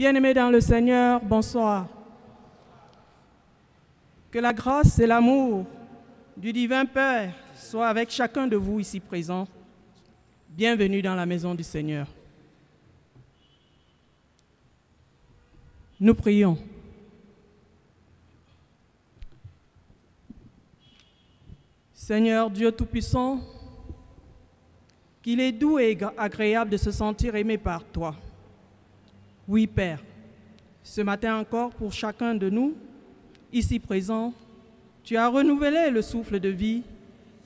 Bien-aimés dans le Seigneur, bonsoir. Que la grâce et l'amour du divin Père soient avec chacun de vous ici présents. Bienvenue dans la maison du Seigneur. Nous prions. Seigneur Dieu Tout-Puissant, qu'il est doux et agréable de se sentir aimé par toi. Oui, Père, ce matin encore, pour chacun de nous, ici présents, tu as renouvelé le souffle de vie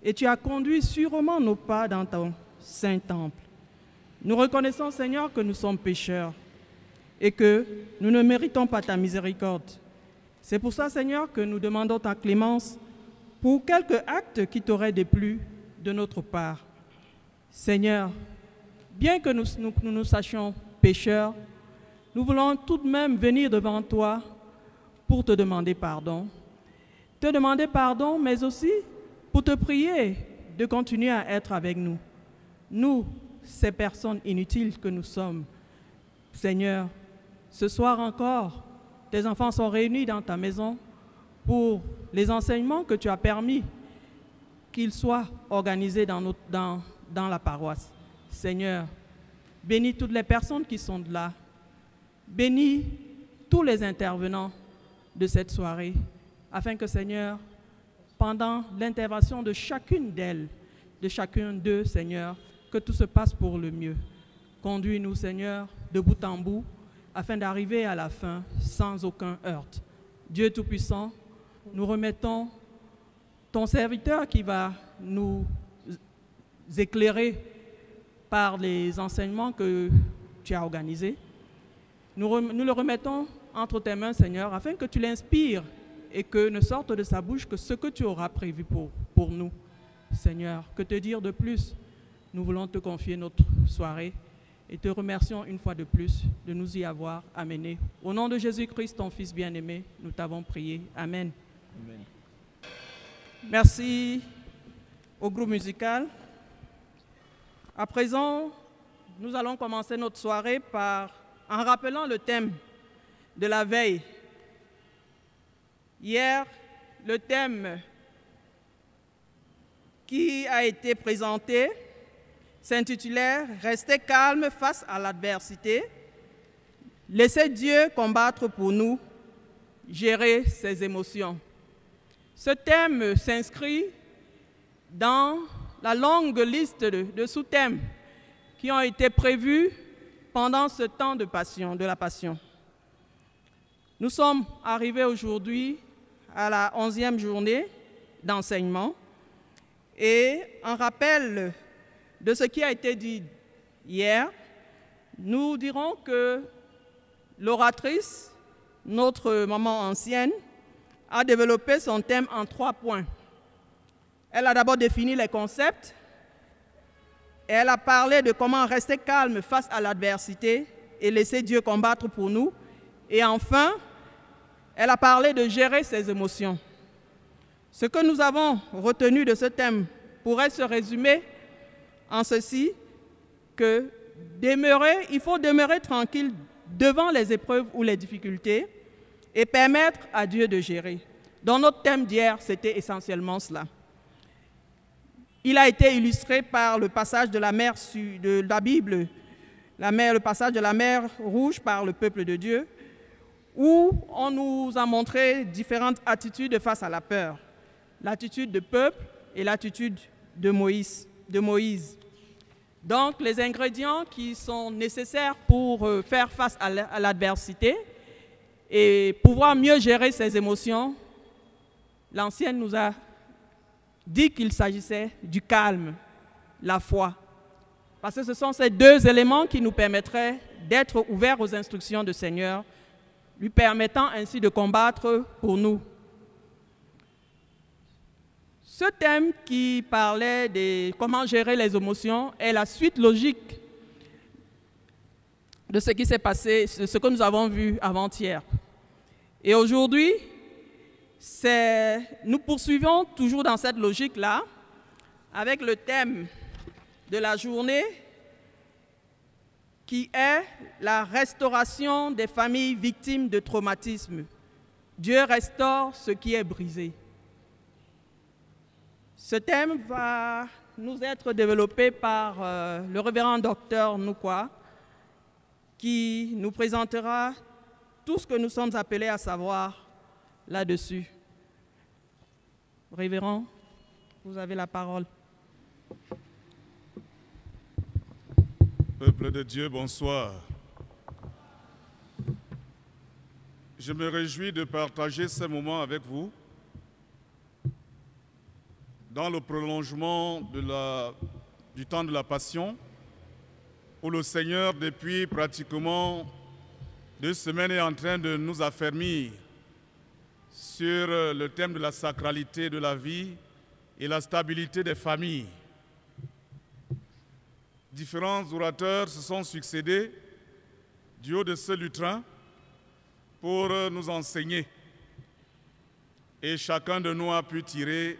et tu as conduit sûrement nos pas dans ton saint temple. Nous reconnaissons, Seigneur, que nous sommes pécheurs et que nous ne méritons pas ta miséricorde. C'est pour ça, Seigneur, que nous demandons ta clémence pour quelques actes qui t'auraient déplu de notre part. Seigneur, bien que nous sachions pécheurs, nous voulons tout de même venir devant toi pour te demander pardon. Te demander pardon, mais aussi pour te prier de continuer à être avec nous. Nous, ces personnes inutiles que nous sommes. Seigneur, ce soir encore, tes enfants sont réunis dans ta maison pour les enseignements que tu as permis qu'ils soient organisés dans la paroisse. Seigneur, bénis toutes les personnes qui sont là. Bénis tous les intervenants de cette soirée, afin que, Seigneur, pendant l'intervention de chacune d'elles, de chacun d'eux, Seigneur, que tout se passe pour le mieux. Conduis-nous, Seigneur, de bout en bout, afin d'arriver à la fin sans aucun heurt. Dieu Tout-Puissant, nous remettons ton serviteur qui va nous éclairer par les enseignements que tu as organisés. Nous le remettons entre tes mains, Seigneur, afin que tu l'inspires et que ne sorte de sa bouche que ce que tu auras prévu pour nous. Seigneur, que te dire de plus? Nous voulons te confier notre soirée et te remercions une fois de plus de nous y avoir amenés. Au nom de Jésus-Christ, ton Fils bien-aimé, nous t'avons prié. Amen. Amen. Merci au groupe musical. À présent, nous allons commencer notre soirée en rappelant le thème de la veille. Hier, le thème qui a été présenté s'intitulait « Restez calme face à l'adversité, laissez Dieu combattre pour nous, gérer ses émotions ». Ce thème s'inscrit dans la longue liste de sous-thèmes qui ont été prévus pendant ce temps de la Passion. Nous sommes arrivés aujourd'hui à la 11e journée d'enseignement et en rappel de ce qui a été dit hier, nous dirons que l'oratrice, notre maman ancienne, a développé son thème en 3 points. Elle a d'abord défini les concepts. Elle a parlé de comment rester calme face à l'adversité et laisser Dieu combattre pour nous. Et enfin, elle a parlé de gérer ses émotions. Ce que nous avons retenu de ce thème pourrait se résumer en ceci, que il faut demeurer tranquille devant les épreuves ou les difficultés et permettre à Dieu de gérer. Dans notre thème d'hier, c'était essentiellement cela. Il a été illustré par le passage de la mer de la Bible, le passage de la mer Rouge par le peuple de Dieu, où on nous a montré différentes attitudes face à la peur. L'attitude du peuple et l'attitude de Moïse. Donc, les ingrédients qui sont nécessaires pour faire face à l'adversité et pouvoir mieux gérer ses émotions, l'ancienne nous a dit qu'il s'agissait du calme, la foi. Parce que ce sont ces 2 éléments qui nous permettraient d'être ouverts aux instructions du Seigneur, lui permettant ainsi de combattre pour nous. Ce thème qui parlait de comment gérer les émotions est la suite logique de ce qui s'est passé, de ce que nous avons vu avant-hier. Et aujourd'hui, nous poursuivons toujours dans cette logique-là, avec le thème de la journée qui est la restauration des familles victimes de traumatisme. Dieu restaure ce qui est brisé. Ce thème va nous être développé par le révérend docteur Noukwa, qui nous présentera tout ce que nous sommes appelés à savoir là-dessus. Révérend, vous avez la parole. Peuple de Dieu, bonsoir. Je me réjouis de partager ce moment avec vous dans le prolongement du temps de la Passion, où le Seigneur, depuis pratiquement 2 semaines, est en train de nous affermir sur le thème de la sacralité de la vie et la stabilité des familles. Différents orateurs se sont succédés du haut de ce lutrin pour nous enseigner. Et chacun de nous a pu tirer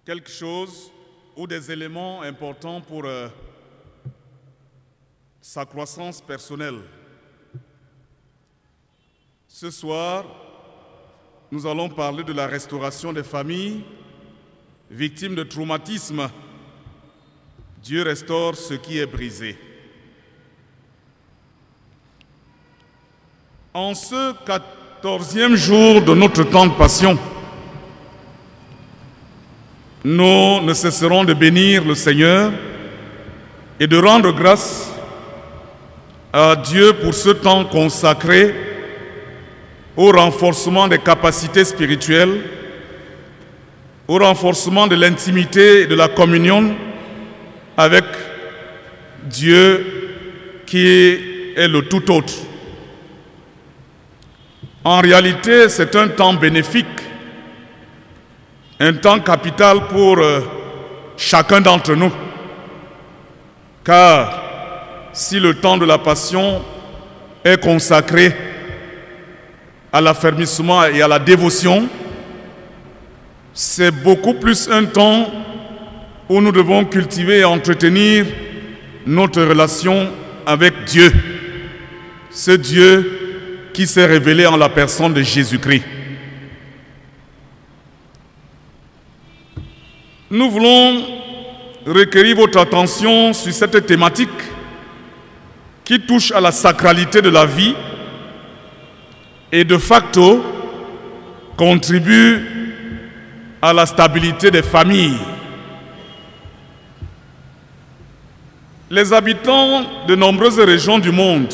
quelque chose ou des éléments importants pour sa croissance personnelle. Ce soir, nous allons parler de la restauration des familles victimes de traumatisme. Dieu restaure ce qui est brisé. En ce 14e jour de notre temps de Passion, nous ne cesserons de bénir le Seigneur et de rendre grâce à Dieu pour ce temps consacré au renforcement des capacités spirituelles, au renforcement de l'intimité et de la communion avec Dieu qui est le tout autre. En réalité, c'est un temps bénéfique, un temps capital pour chacun d'entre nous. Car si le temps de la Passion est consacré à l'affermissement et à la dévotion, c'est beaucoup plus un temps où nous devons cultiver et entretenir notre relation avec Dieu. Ce Dieu qui s'est révélé en la personne de Jésus-Christ. Nous voulons requérir votre attention sur cette thématique qui touche à la sacralité de la vie et de facto contribue à la stabilité des familles. Les habitants de nombreuses régions du monde,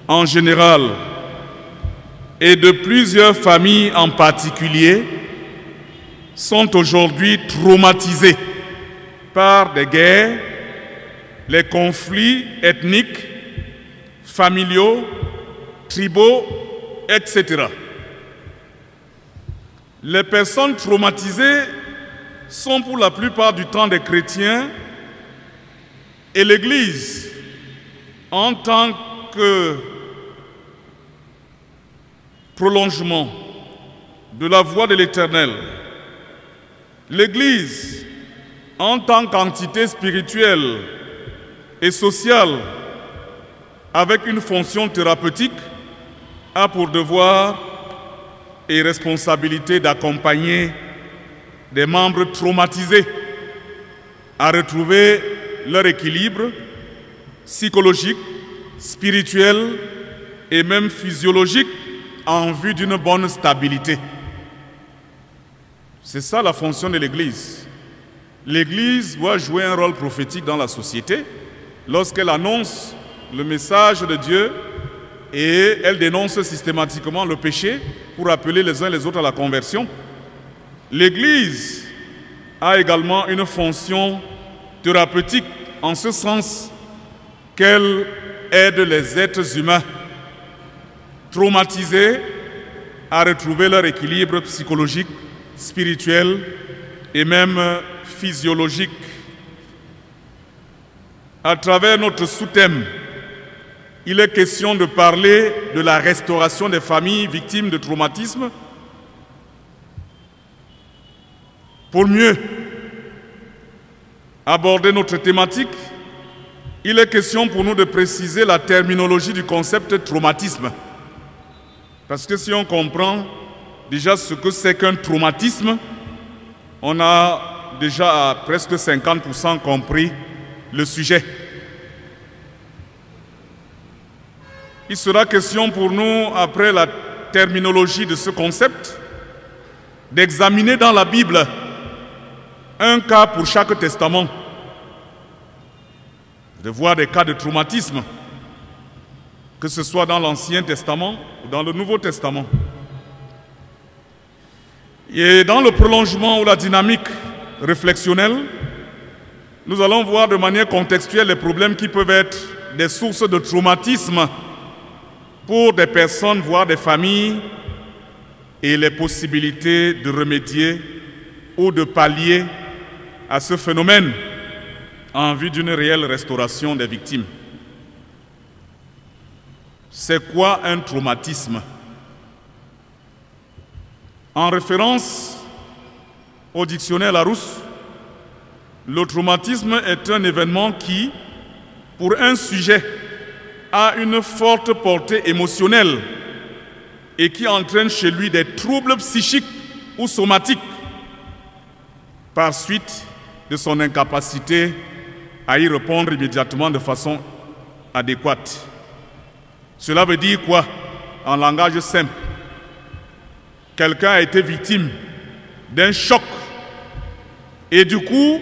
en général, et de plusieurs familles en particulier, sont aujourd'hui traumatisés par des guerres, les conflits ethniques, familiaux, tribaux, etc. Les personnes traumatisées sont pour la plupart du temps des chrétiens et l'Église, en tant que prolongement de la voie de l'Éternel, l'Église, en tant qu'entité spirituelle et sociale, avec une fonction thérapeutique, a pour devoir et responsabilité d'accompagner des membres traumatisés à retrouver leur équilibre psychologique, spirituel et même physiologique en vue d'une bonne stabilité. C'est ça la fonction de l'Église. L'Église doit jouer un rôle prophétique dans la société lorsqu'elle annonce le message de Dieu et elle dénonce systématiquement le péché pour appeler les uns les autres à la conversion. L'Église a également une fonction thérapeutique en ce sens qu'elle aide les êtres humains traumatisés à retrouver leur équilibre psychologique, spirituel et même physiologique. À travers notre sous-thème, il est question de parler de la restauration des familles victimes de traumatisme pour mieux aborder notre thématique. il est question pour nous de préciser la terminologie du concept traumatisme. Parce que si on comprend déjà ce que c'est qu'un traumatisme, on a déjà à presque 50% compris le sujet. Il sera question pour nous, après la terminologie de ce concept, d'examiner dans la Bible un cas pour chaque testament, de voir des cas de traumatisme, que ce soit dans l'Ancien Testament ou dans le Nouveau Testament. Et dans le prolongement ou la dynamique réflexionnelle, nous allons voir de manière contextuelle les problèmes qui peuvent être des sources de traumatisme pour des personnes, voire des familles, et les possibilités de remédier ou de pallier à ce phénomène en vue d'une réelle restauration des victimes. C'est quoi un traumatisme? En référence au dictionnaire Larousse, le traumatisme est un événement qui, pour un sujet, a une forte portée émotionnelle et qui entraîne chez lui des troubles psychiques ou somatiques par suite de son incapacité à y répondre immédiatement de façon adéquate. Cela veut dire quoi? En langage simple, quelqu'un a été victime d'un choc et du coup,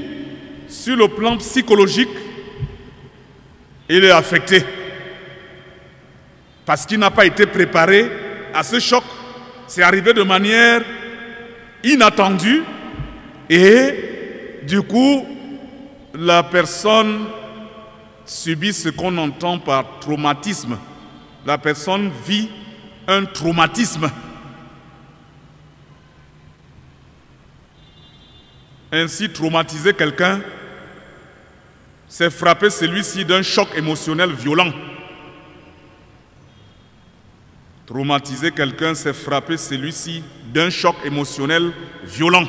sur le plan psychologique, il est affecté parce qu'il n'a pas été préparé à ce choc. C'est arrivé de manière inattendue et du coup, la personne subit ce qu'on entend par traumatisme. La personne vit un traumatisme. Ainsi, traumatiser quelqu'un, c'est frapper celui-ci d'un choc émotionnel violent. Traumatiser quelqu'un, c'est frapper celui-ci d'un choc émotionnel violent.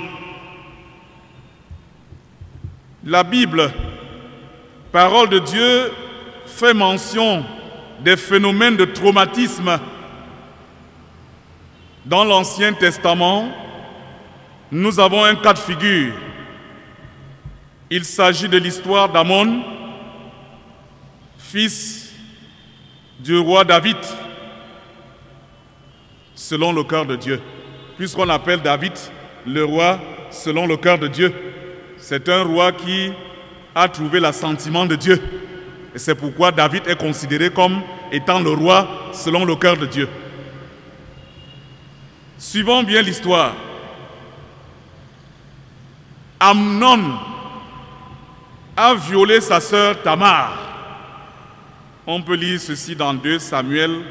La Bible, parole de Dieu, fait mention des phénomènes de traumatisme. Dans l'Ancien Testament, nous avons un cas de figure. Il s'agit de l'histoire d'Amon, fils du roi David, selon le cœur de Dieu. Puisqu'on appelle David le roi selon le cœur de Dieu, c'est un roi qui a trouvé l'assentiment de Dieu. Et c'est pourquoi David est considéré comme étant le roi selon le cœur de Dieu. Suivons bien l'histoire. Amnon a violé sa sœur Tamar. On peut lire ceci dans 2 Samuel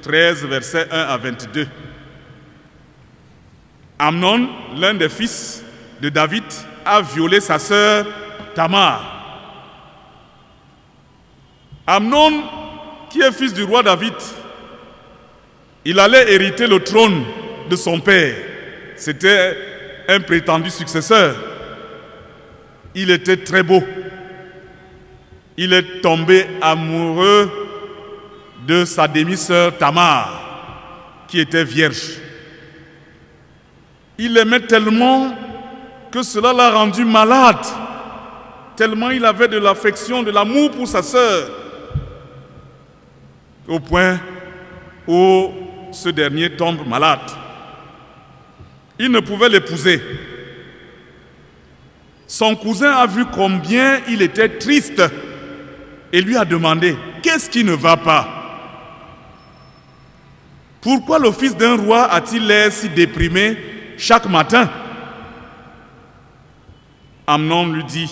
13, versets 1 à 22. Amnon, l'un des fils de David, a violé sa sœur Tamar. Amnon, qui est fils du roi David, il allait hériter le trône de son père. C'était un prétendu successeur. Il était très beau. Il est tombé amoureux de sa demi-sœur Tamar, qui était vierge. Il l'aimait tellement que cela l'a rendu malade, tellement il avait de l'affection, de l'amour pour sa sœur, au point où ce dernier tombe malade. Il ne pouvait l'épouser. Son cousin a vu combien il était triste et lui a demandé « Qu'est-ce qui ne va pas? Pourquoi le fils d'un roi a-t-il l'air si déprimé chaque matin ?» Amnon lui dit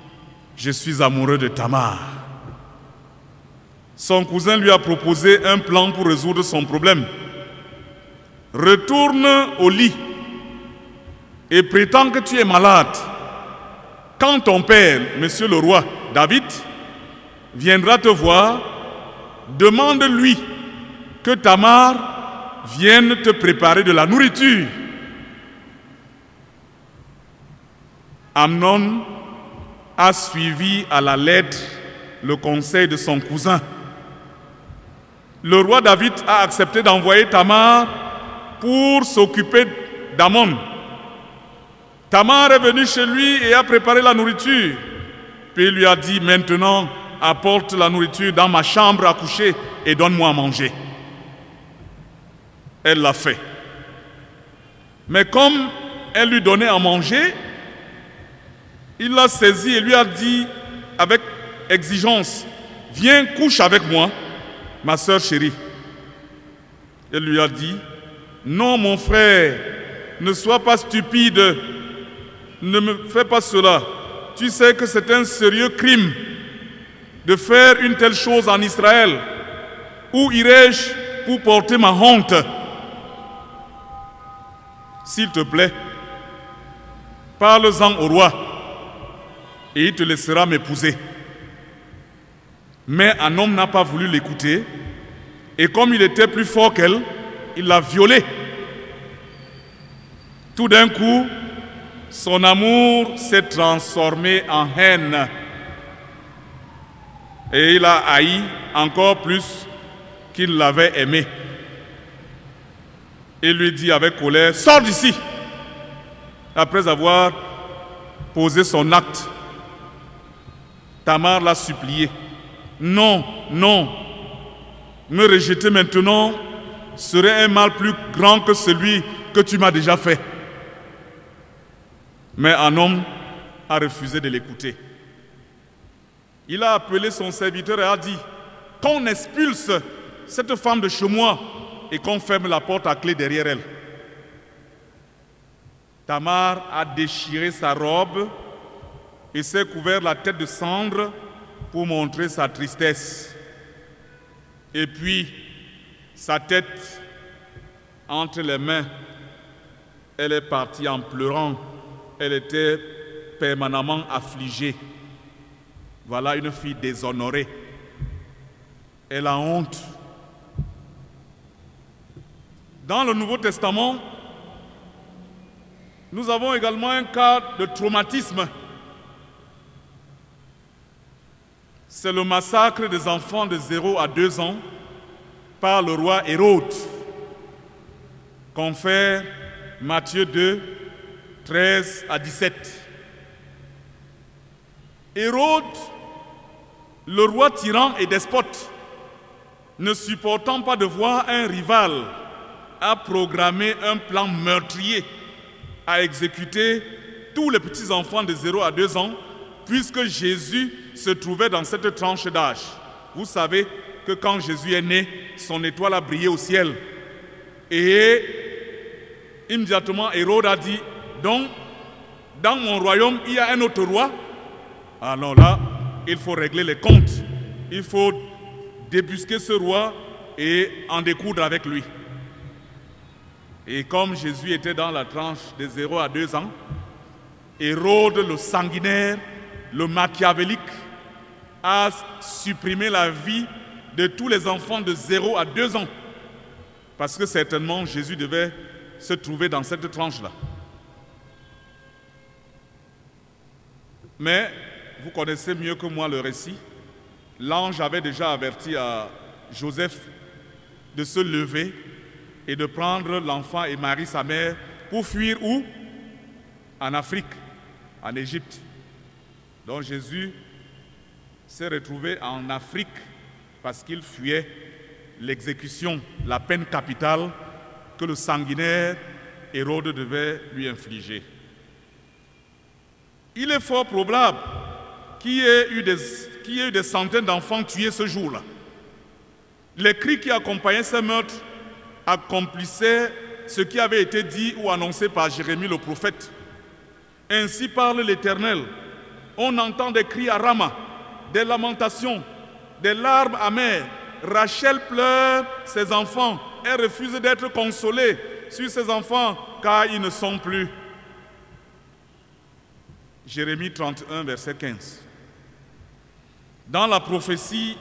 « Je suis amoureux de Tamar. » Son cousin lui a proposé un plan pour résoudre son problème. « Retourne au lit et prétends que tu es malade. Quand ton père, monsieur le roi, David, viendra te voir, demande-lui que Tamar vienne te préparer de la nourriture. » Amnon a suivi à la lettre le conseil de son cousin. Le roi David a accepté d'envoyer Tamar pour s'occuper d'Amnon. Tamar est venue chez lui et a préparé la nourriture. Puis il lui a dit, maintenant, apporte la nourriture dans ma chambre à coucher et donne-moi à manger. Elle l'a fait. Mais comme elle lui donnait à manger, il l'a saisi et lui a dit avec exigence, viens, couche avec moi, ma sœur chérie. Elle lui a dit, non mon frère, ne sois pas stupide, ne me fais pas cela. Tu sais que c'est un sérieux crime de faire une telle chose en Israël. Où irai-je pour porter ma honte? S'il te plaît, parle-en au roi et il te laissera m'épouser. Mais un homme n'a pas voulu l'écouter et comme il était plus fort qu'elle, il l'a violée. Tout d'un coup, son amour s'est transformé en haine et il a haï encore plus qu'il l'avait aimé. Il lui dit avec colère, sors d'ici. Après avoir posé son acte, Tamar l'a supplié. Non, non, me rejeter maintenant serait un mal plus grand que celui que tu m'as déjà fait. Mais un homme a refusé de l'écouter. Il a appelé son serviteur et a dit, qu'on expulse cette femme de chez moi et qu'on ferme la porte à clé derrière elle. Tamar a déchiré sa robe et s'est couvert la tête de cendre pour montrer sa tristesse. Et puis, sa tête entre les mains, elle est partie en pleurant. Elle était permanemment affligée. Voilà une fille déshonorée. Elle a honte. Dans le Nouveau Testament, nous avons également un cas de traumatisme. C'est le massacre des enfants de 0 à 2 ans par le roi Hérode. Confère Matthieu 2, 13 à 17. Hérode, le roi tyran et despote, ne supportant pas de voir un rival, a programmé un plan meurtrier à exécuter tous les petits-enfants de 0 à 2 ans, puisque Jésus se trouvait dans cette tranche d'âge. Vous savez que quand Jésus est né, son étoile a brillé au ciel. Et immédiatement, Hérode a dit, donc, dans mon royaume, il y a un autre roi. Alors là, il faut régler les comptes. Il faut débusquer ce roi et en découdre avec lui. Et comme Jésus était dans la tranche de 0 à 2 ans, Hérode, le sanguinaire, le machiavélique, a supprimé la vie de tous les enfants de 0 à 2 ans. Parce que certainement, Jésus devait se trouver dans cette tranche-là. Mais, vous connaissez mieux que moi le récit. L'ange avait déjà averti à Joseph de se lever et de prendre l'enfant et Marie, sa mère, pour fuir où? En Afrique, en Égypte. Donc Jésus s'est retrouvé en Afrique parce qu'il fuyait l'exécution, la peine capitale que le sanguinaire Hérode devait lui infliger. Il est fort probable qu'il y ait eu des centaines d'enfants tués ce jour-là. Les cris qui accompagnaient ces meurtres accomplissaient ce qui avait été dit ou annoncé par Jérémie le prophète. Ainsi parle l'Éternel. On entend des cris à Rama, des lamentations, des larmes amères. Rachel pleure ses enfants. Elle refuse d'être consolée sur ses enfants car ils ne sont plus. Jérémie 31, verset 15. Dans la prophétie,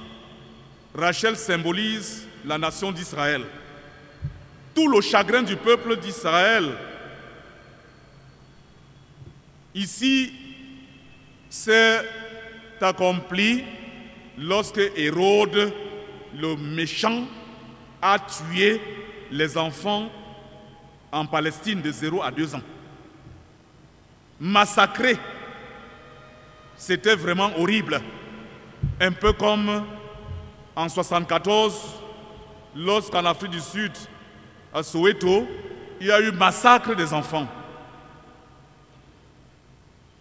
Rachel symbolise la nation d'Israël. Tout le chagrin du peuple d'Israël, ici, s'est accompli lorsque Hérode, le méchant, a tué les enfants en Palestine de 0 à 2 ans. Massacré. C'était vraiment horrible. Un peu comme en 1974, lorsqu'en Afrique du Sud, à Soweto, il y a eu massacre des enfants.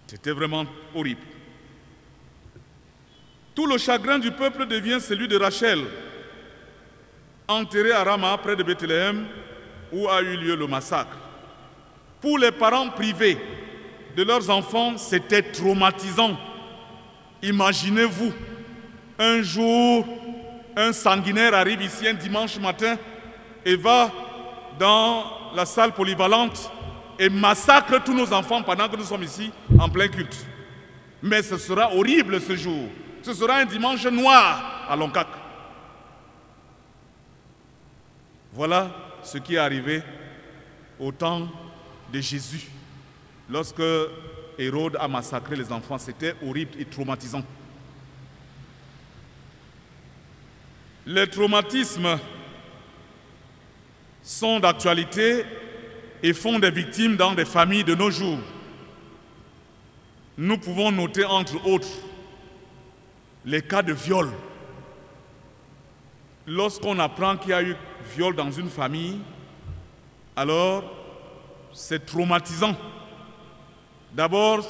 C'était vraiment horrible. Tout le chagrin du peuple devient celui de Rachel, enterrée à Rama, près de Bethléem, où a eu lieu le massacre. Pour les parents privés de leurs enfants, c'était traumatisant. Imaginez-vous, un jour, un sanguinaire arrive ici un dimanche matin et va dans la salle polyvalente et massacre tous nos enfants pendant que nous sommes ici en plein culte. Mais ce sera horrible ce jour. Ce sera un dimanche noir à Loncac. Voilà ce qui est arrivé au temps de Jésus. Lorsque Hérode a massacré les enfants, c'était horrible et traumatisant. Les traumatismes sont d'actualité et font des victimes dans des familles de nos jours. Nous pouvons noter entre autres les cas de viol. Lorsqu'on apprend qu'il y a eu viol dans une famille, alors c'est traumatisant. D'abord,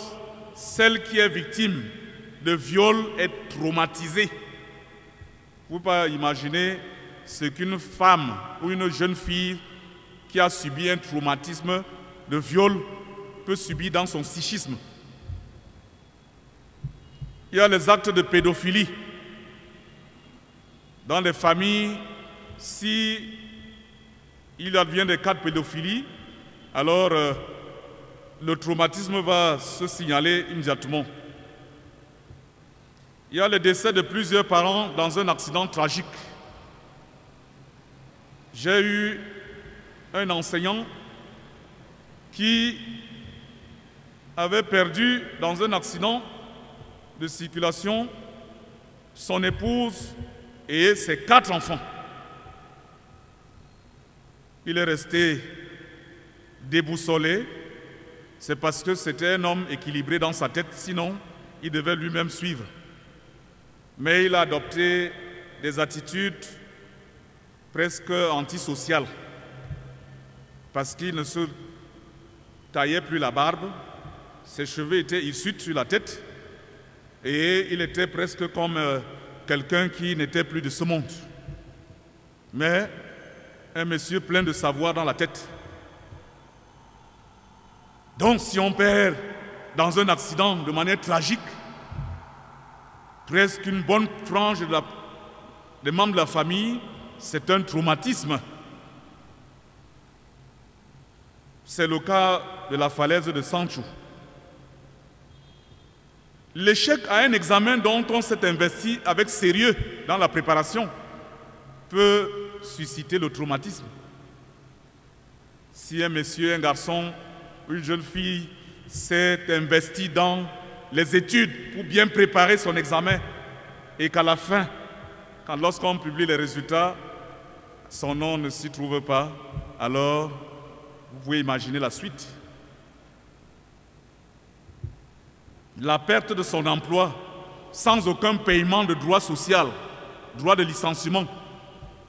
celle qui est victime de viol est traumatisée. Vous ne pouvez pas imaginer ce qu'une femme ou une jeune fille qui a subi un traumatisme de viol peut subir dans son psychisme. Il y a les actes de pédophilie. Dans les familles, si il advient des cas de pédophilie, alors le traumatisme va se signaler immédiatement. Il y a le décès de plusieurs parents dans un accident tragique. J'ai eu un enseignant qui avait perdu dans un accident de circulation son épouse et ses 4 enfants. Il est resté déboussolé. C'est parce que c'était un homme équilibré dans sa tête, sinon il devait lui-même suivre. Mais il a adopté des attitudes presque antisociales parce qu'il ne se taillait plus la barbe, ses cheveux étaient hirsutes sur la tête et il était presque comme quelqu'un qui n'était plus de ce monde. Mais un monsieur plein de savoir dans la tête. Donc si on perd dans un accident de manière tragique, presque une bonne frange des membres de la famille, c'est un traumatisme. C'est le cas de la falaise de Sancho. L'échec à un examen dont on s'est investi avec sérieux dans la préparation peut susciter le traumatisme. Si un monsieur, un garçon, une jeune fille s'est investi dans les études pour bien préparer son examen et qu'à la fin, lorsqu'on publie les résultats, son nom ne s'y trouve pas, alors vous pouvez imaginer la suite. La perte de son emploi sans aucun paiement de droit social, droit de licenciement,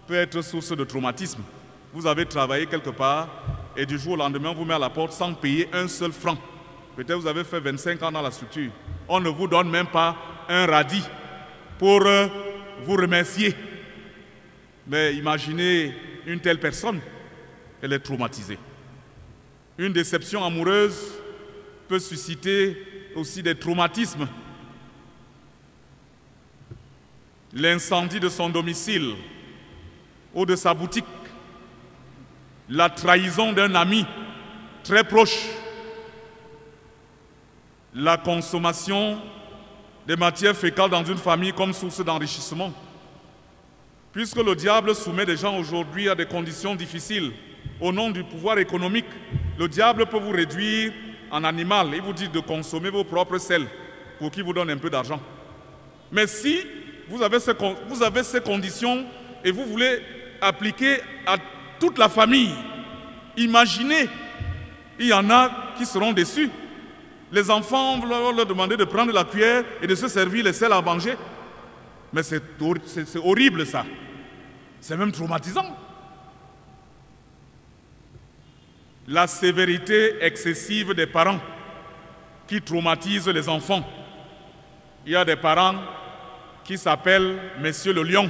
peut être source de traumatisme. Vous avez travaillé quelque part et du jour au lendemain, on vous met à la porte sans payer un seul franc. Peut-être vous avez fait 25 ans dans la structure. On ne vous donne même pas un radis pour vous remercier. Mais imaginez une telle personne, elle est traumatisée. Une déception amoureuse peut susciter aussi des traumatismes. L'incendie de son domicile ou de sa boutique, la trahison d'un ami très proche, la consommation des matières fécales dans une famille comme source d'enrichissement. Puisque le diable soumet des gens aujourd'hui à des conditions difficiles, au nom du pouvoir économique, le diable peut vous réduire en animal et vous dit de consommer vos propres sels pour qu'il vous donne un peu d'argent. Mais si vous avez ces conditions et vous voulez appliquer à toute la famille. Imaginez, il y en a qui seront déçus. Les enfants vont leur demander de prendre la cuillère et de se servir les sels à manger. Mais c'est horrible ça. C'est même traumatisant. La sévérité excessive des parents qui traumatisent les enfants. Il y a des parents qui s'appellent Monsieur le Lion.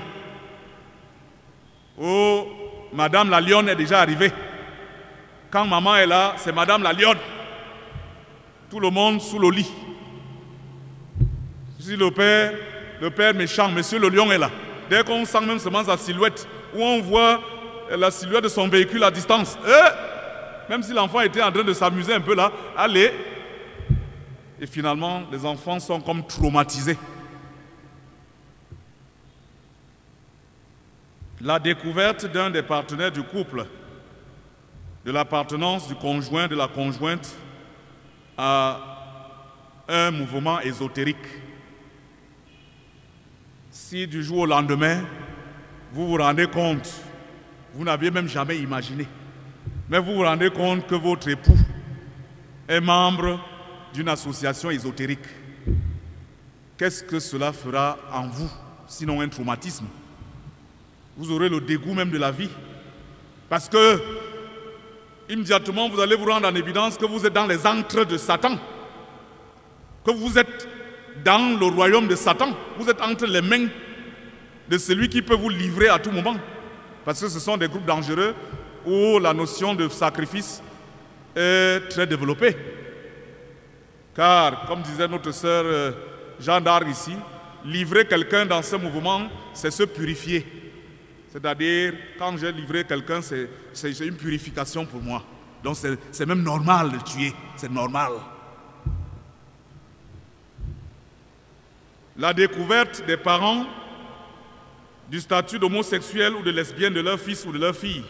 Oh, Madame la Lionne est déjà arrivée. Quand maman est là, c'est Madame la Lionne. Tout le monde sous le lit. Si le père méchant, Monsieur le Lion est là. Dès qu'on sent même seulement sa silhouette, ou on voit la silhouette de son véhicule à distance, même si l'enfant était en train de s'amuser un peu là, allez. Et finalement, les enfants sont comme traumatisés. La découverte d'un des partenaires du couple, de l'appartenance du conjoint, de la conjointe, à un mouvement ésotérique. Si du jour au lendemain, vous vous rendez compte, vous n'aviez même jamais imaginé, mais vous vous rendez compte que votre époux est membre d'une association ésotérique, qu'est-ce que cela fera en vous, sinon un traumatisme? Vous aurez le dégoût même de la vie. Parce que, immédiatement, vous allez vous rendre en évidence que vous êtes dans les antres de Satan. Que vous êtes dans le royaume de Satan. Vous êtes entre les mains de celui qui peut vous livrer à tout moment. Parce que ce sont des groupes dangereux où la notion de sacrifice est très développée. Car, comme disait notre sœur Jeanne d'Arc ici, livrer quelqu'un dans ce mouvement, c'est se purifier. C'est-à-dire, quand j'ai livré quelqu'un, c'est une purification pour moi. Donc c'est même normal de tuer, c'est normal. La découverte des parents du statut d'homosexuel ou de lesbienne de leur fils ou de leur fille.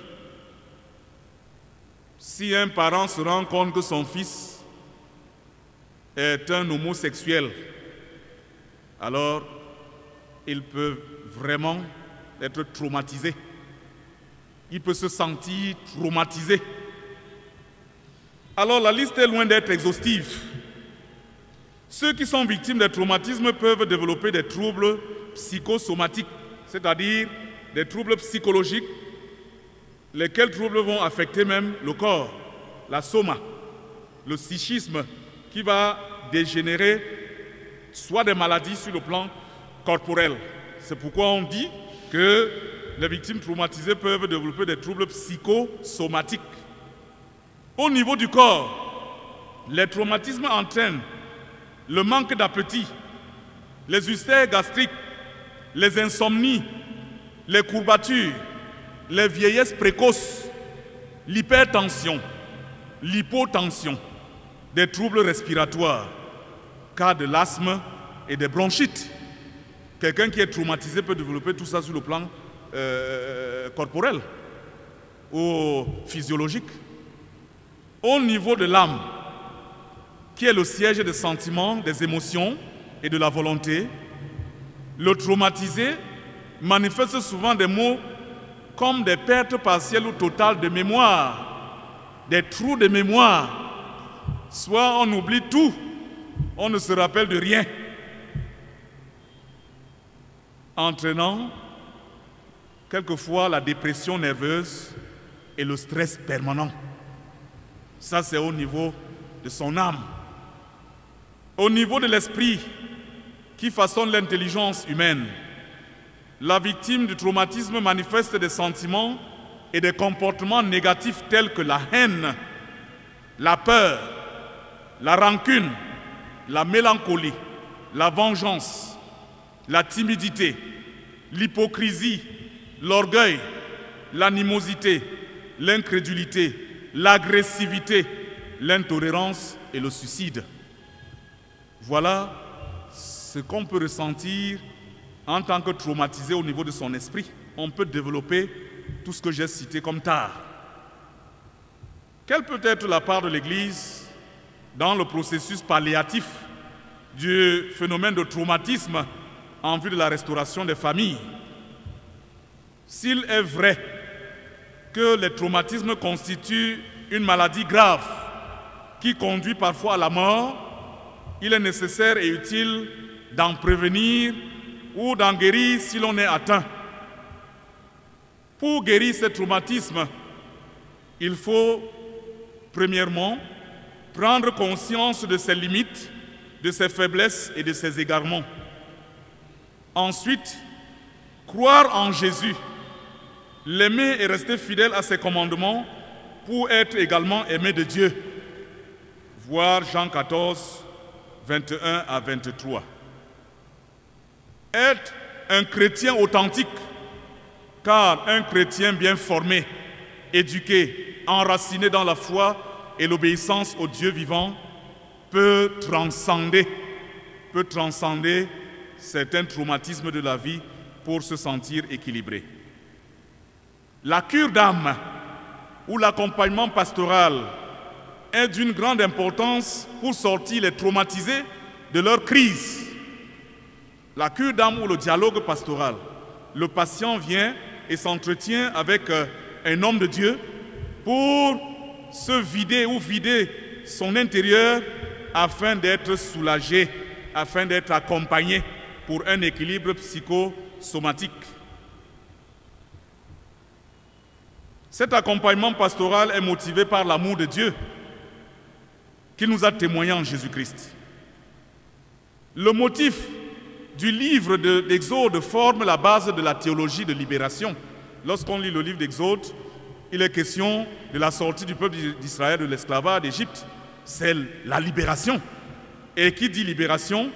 Si un parent se rend compte que son fils est un homosexuel, alors il peut vraiment être traumatisé. Il peut se sentir traumatisé. Alors la liste est loin d'être exhaustive. Ceux qui sont victimes des traumatismes peuvent développer des troubles psychosomatiques, c'est-à-dire des troubles psychologiques, lesquels troubles vont affecter même le corps, la soma, le psychisme, qui va dégénérer soit des maladies sur le plan corporel. C'est pourquoi on dit que les victimes traumatisées peuvent développer des troubles psychosomatiques. Au niveau du corps, les traumatismes entraînent le manque d'appétit, les ulcères gastriques, les insomnies, les courbatures, les vieillesses précoces, l'hypertension, l'hypotension, des troubles respiratoires, cas de l'asthme et des bronchites. Quelqu'un qui est traumatisé peut développer tout ça sur le plan corporel ou physiologique. Au niveau de l'âme, qui est le siège des sentiments, des émotions et de la volonté, le traumatisé manifeste souvent des maux comme des pertes partielles ou totales de mémoire, des trous de mémoire. Soit on oublie tout, on ne se rappelle de rien, entraînant quelquefois la dépression nerveuse et le stress permanent. Ça, c'est au niveau de son âme. Au niveau de l'esprit qui façonne l'intelligence humaine, la victime du traumatisme manifeste des sentiments et des comportements négatifs tels que la haine, la peur, la rancune, la mélancolie, la vengeance, la timidité, l'hypocrisie, l'orgueil, l'animosité, l'incrédulité, l'agressivité, l'intolérance et le suicide. Voilà ce qu'on peut ressentir en tant que traumatisé au niveau de son esprit. On peut développer tout ce que j'ai cité comme tard. Quelle peut être la part de l'Église dans le processus palliatif du phénomène de traumatisme en vue de la restauration des familles. S'il est vrai que les traumatismes constituent une maladie grave qui conduit parfois à la mort, il est nécessaire et utile d'en prévenir ou d'en guérir si l'on est atteint. Pour guérir ces traumatismes, il faut, premièrement, prendre conscience de ses limites, de ses faiblesses et de ses égarements. Ensuite, croire en Jésus, l'aimer et rester fidèle à ses commandements pour être également aimé de Dieu. Voir Jean 14, 21 à 23. Être un chrétien authentique, car un chrétien bien formé, éduqué, enraciné dans la foi et l'obéissance au Dieu vivant peut transcender certains traumatismes de la vie pour se sentir équilibré. La cure d'âme ou l'accompagnement pastoral est d'une grande importance pour sortir les traumatisés de leur crise. La cure d'âme ou le dialogue pastoral, le patient vient et s'entretient avec un homme de Dieu pour se vider ou vider son intérieur afin d'être soulagé, afin d'être accompagné pour un équilibre psychosomatique. Cet accompagnement pastoral est motivé par l'amour de Dieu qu'il nous a témoigné en Jésus-Christ. Le motif du livre d'Exode forme la base de la théologie de libération. Lorsqu'on lit le livre d'Exode, il est question de la sortie du peuple d'Israël de l'esclavage d'Égypte. C'est la libération. Et qui dit libération,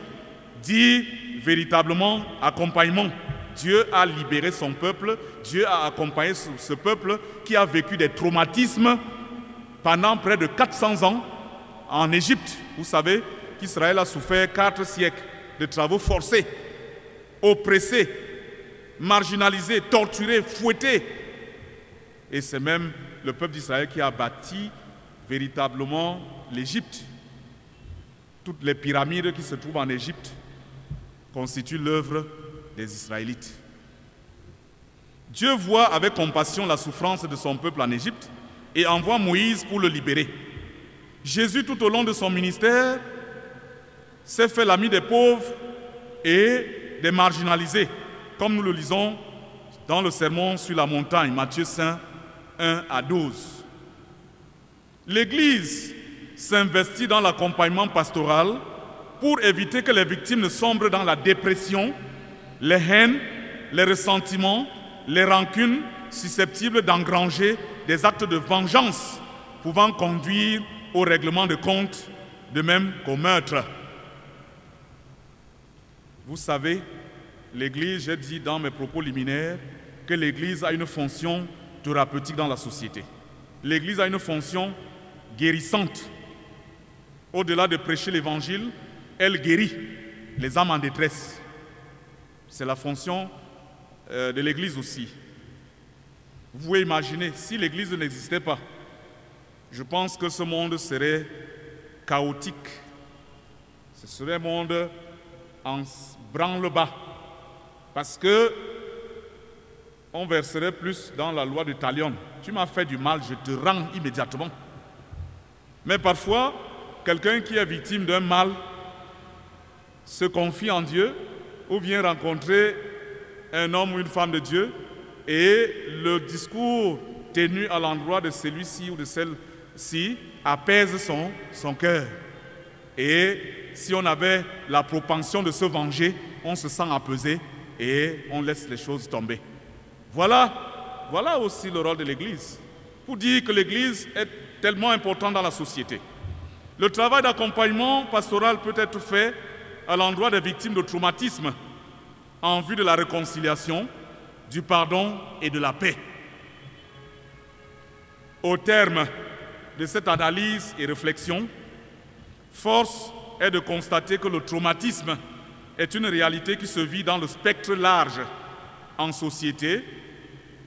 dit véritablement accompagnement. Dieu a libéré son peuple, Dieu a accompagné ce peuple qui a vécu des traumatismes pendant près de 400 ans en Égypte. Vous savez qu'Israël a souffert 4 siècles de travaux forcés, oppressés, marginalisés, torturés, fouettés. Et c'est même le peuple d'Israël qui a bâti véritablement l'Égypte. Toutes les pyramides qui se trouvent en Égypte constituent l'œuvre des Israélites. Dieu voit avec compassion la souffrance de son peuple en Égypte et envoie Moïse pour le libérer. Jésus, tout au long de son ministère, s'est fait l'ami des pauvres et des marginalisés, comme nous le lisons dans le sermon sur la montagne, Matthieu 5, 1 à 12. L'Église s'investit dans l'accompagnement pastoral pour éviter que les victimes ne sombrent dans la dépression, les haines, les ressentiments, les rancunes susceptibles d'engranger des actes de vengeance pouvant conduire au règlement de compte, de même qu'au meurtre. Vous savez, l'Église, j'ai dit dans mes propos liminaires, que l'Église a une fonction thérapeutique dans la société. L'Église a une fonction guérissante. Au-delà de prêcher l'Évangile, elle guérit les âmes en détresse. C'est la fonction de l'Église aussi. Vous pouvez imaginer, si l'Église n'existait pas, je pense que ce monde serait chaotique. Ce serait un monde en branle-bas. Parce que on verserait plus dans la loi de Talion. Tu m'as fait du mal, je te rends immédiatement. Mais parfois, quelqu'un qui est victime d'un mal se confie en Dieu ou vient rencontrer un homme ou une femme de Dieu et le discours tenu à l'endroit de celui-ci ou de celle-ci apaise son cœur. Et si on avait la propension de se venger, on se sent apaisé et on laisse les choses tomber. Voilà aussi le rôle de l'Église, pour dire que l'Église est tellement importante dans la société. Le travail d'accompagnement pastoral peut être fait à l'endroit des victimes de traumatisme en vue de la réconciliation, du pardon et de la paix. Au terme de cette analyse et réflexion, force est de constater que le traumatisme est une réalité qui se vit dans le spectre large en société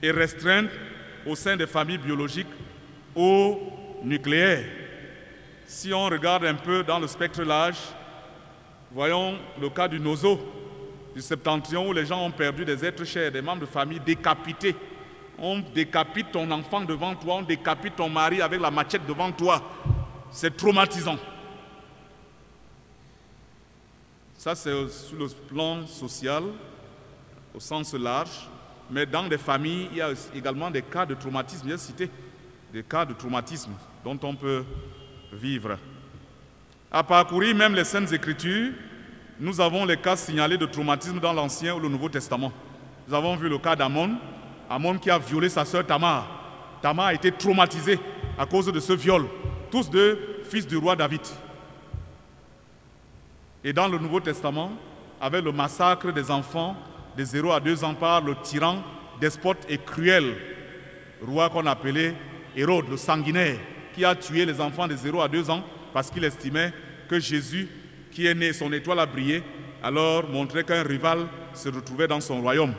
et restreinte au sein des familles biologiques ou nucléaires. Si on regarde un peu dans le spectre large, voyons le cas du nozo. du Septentrion où les gens ont perdu des êtres chers, des membres de famille décapités. On décapite ton enfant devant toi, on décapite ton mari avec la machette devant toi. C'est traumatisant. Ça, c'est sur le plan social, au sens large. Mais dans des familles, il y a également des cas de traumatisme, j'ai cité, des cas de traumatisme dont on peut vivre. À parcourir même les Saintes Écritures, nous avons les cas signalés de traumatisme dans l'Ancien ou le Nouveau Testament. Nous avons vu le cas d'Amon, Amon qui a violé sa sœur Tamar. Tamar a été traumatisée à cause de ce viol. Tous deux fils du roi David. Et dans le Nouveau Testament, avec le massacre des enfants de 0 à 2 ans par le tyran, despote et cruel, roi qu'on appelait Hérode, le sanguinaire, qui a tué les enfants de 0 à 2 ans parce qu'il estimait que Jésus, qui est né, son étoile a brillé, alors montrait qu'un rival se retrouvait dans son royaume.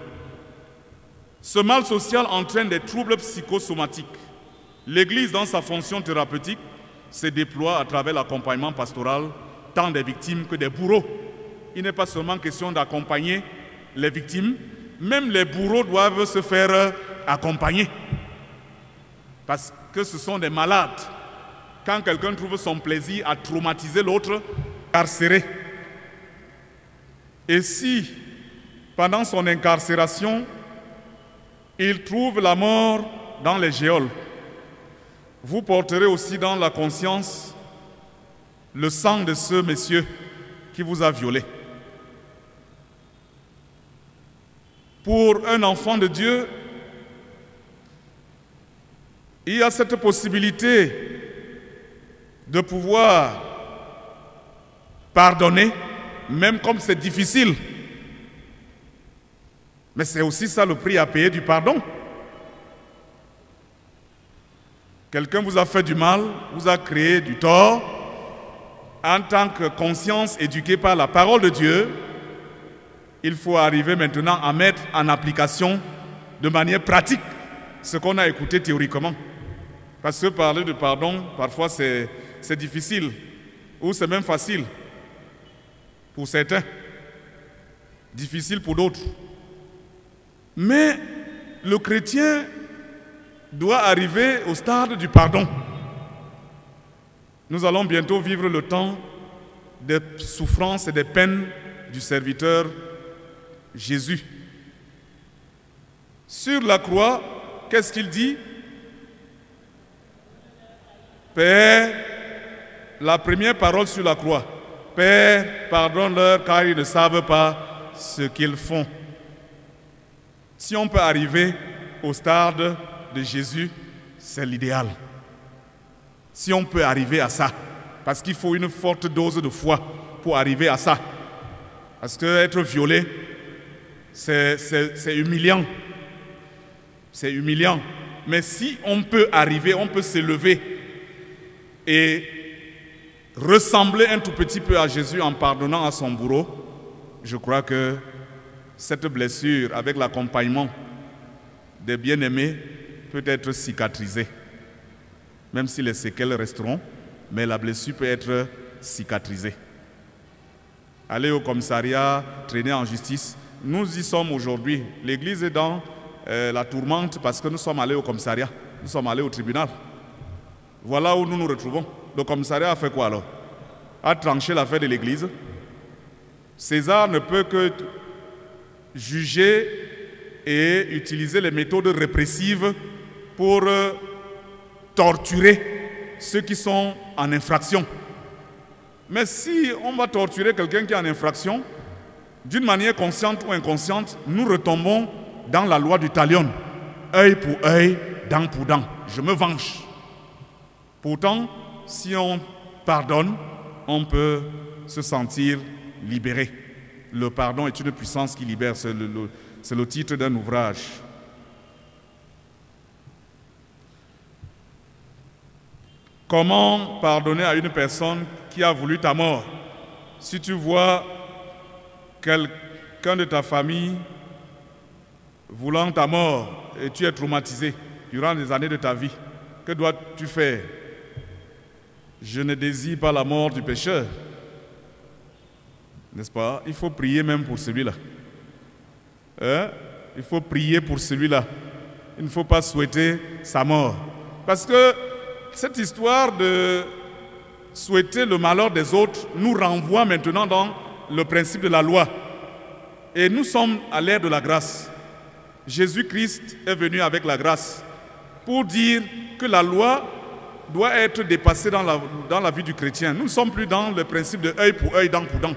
Ce mal social entraîne des troubles psychosomatiques. L'Église, dans sa fonction thérapeutique, se déploie à travers l'accompagnement pastoral, tant des victimes que des bourreaux. Il n'est pas seulement question d'accompagner les victimes, même les bourreaux doivent se faire accompagner. Parce que ce sont des malades. Quand quelqu'un trouve son plaisir à traumatiser l'autre, incarcéré. Et si, pendant son incarcération, il trouve la mort dans les geôles, vous porterez aussi dans la conscience le sang de ce monsieur qui vous a violé. Pour un enfant de Dieu, il y a cette possibilité de pouvoir pardonner, même comme c'est difficile. Mais c'est aussi ça le prix à payer du pardon. Quelqu'un vous a fait du mal, vous a créé du tort. En tant que conscience éduquée par la parole de Dieu, il faut arriver maintenant à mettre en application de manière pratique ce qu'on a écouté théoriquement. Parce que parler de pardon, parfois c'est difficile, ou c'est même facile pour certains, difficile pour d'autres. Mais le chrétien doit arriver au stade du pardon. Nous allons bientôt vivre le temps des souffrances et des peines du serviteur Jésus. Sur la croix, qu'est-ce qu'il dit? Père, la première parole sur la croix. Père, pardonne-leur car ils ne savent pas ce qu'ils font. Si on peut arriver au stade de Jésus, c'est l'idéal. Si on peut arriver à ça, parce qu'il faut une forte dose de foi pour arriver à ça. Parce qu'être violé, c'est humiliant. C'est humiliant. Mais si on peut arriver, on peut s'élever et ressembler un tout petit peu à Jésus en pardonnant à son bourreau, je crois que cette blessure, avec l'accompagnement des bien-aimés, peut être cicatrisée. Même si les séquelles resteront, mais la blessure peut être cicatrisée. Aller au commissariat, traîner en justice, nous y sommes aujourd'hui. L'Église est dans la tourmente parce que nous sommes allés au commissariat, nous sommes allés au tribunal. Voilà où nous nous retrouvons. Le commissariat a fait quoi alors? A tranché l'affaire de l'Église. César ne peut que juger et utiliser les méthodes répressives pour torturer ceux qui sont en infraction. Mais si on va torturer quelqu'un qui est en infraction, d'une manière consciente ou inconsciente, nous retombons dans la loi du talion. Œil pour œil, dent pour dent. Je me venge. Pourtant, si on pardonne, on peut se sentir libéré. Le pardon est une puissance qui libère. C'est le titre d'un ouvrage. Comment pardonner à une personne qui a voulu ta mort? Si tu vois quelqu'un de ta famille voulant ta mort et tu es traumatisé durant les années de ta vie, que dois-tu faire? Je ne désire pas la mort du pécheur. N'est-ce pas? Il faut prier même pour celui-là. il faut prier pour celui-là. Il ne faut pas souhaiter sa mort. Parce que cette histoire de souhaiter le malheur des autres nous renvoie maintenant dans le principe de la loi. Et nous sommes à l'ère de la grâce. Jésus-Christ est venu avec la grâce pour dire que la loi doit être dépassée dans la vie du chrétien. Nous ne sommes plus dans le principe de œil pour œil, dent pour dent.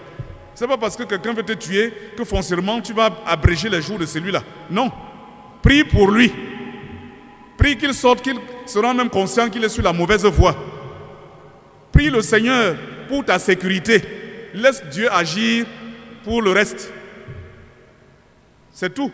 Ce n'est pas parce que quelqu'un veut te tuer que foncièrement tu vas abréger les jours de celui-là. Non. Prie pour lui. Prie qu'il sorte, qu'il sera même conscient qu'il est sur la mauvaise voie. Prie le Seigneur pour ta sécurité. Laisse Dieu agir pour le reste. C'est tout.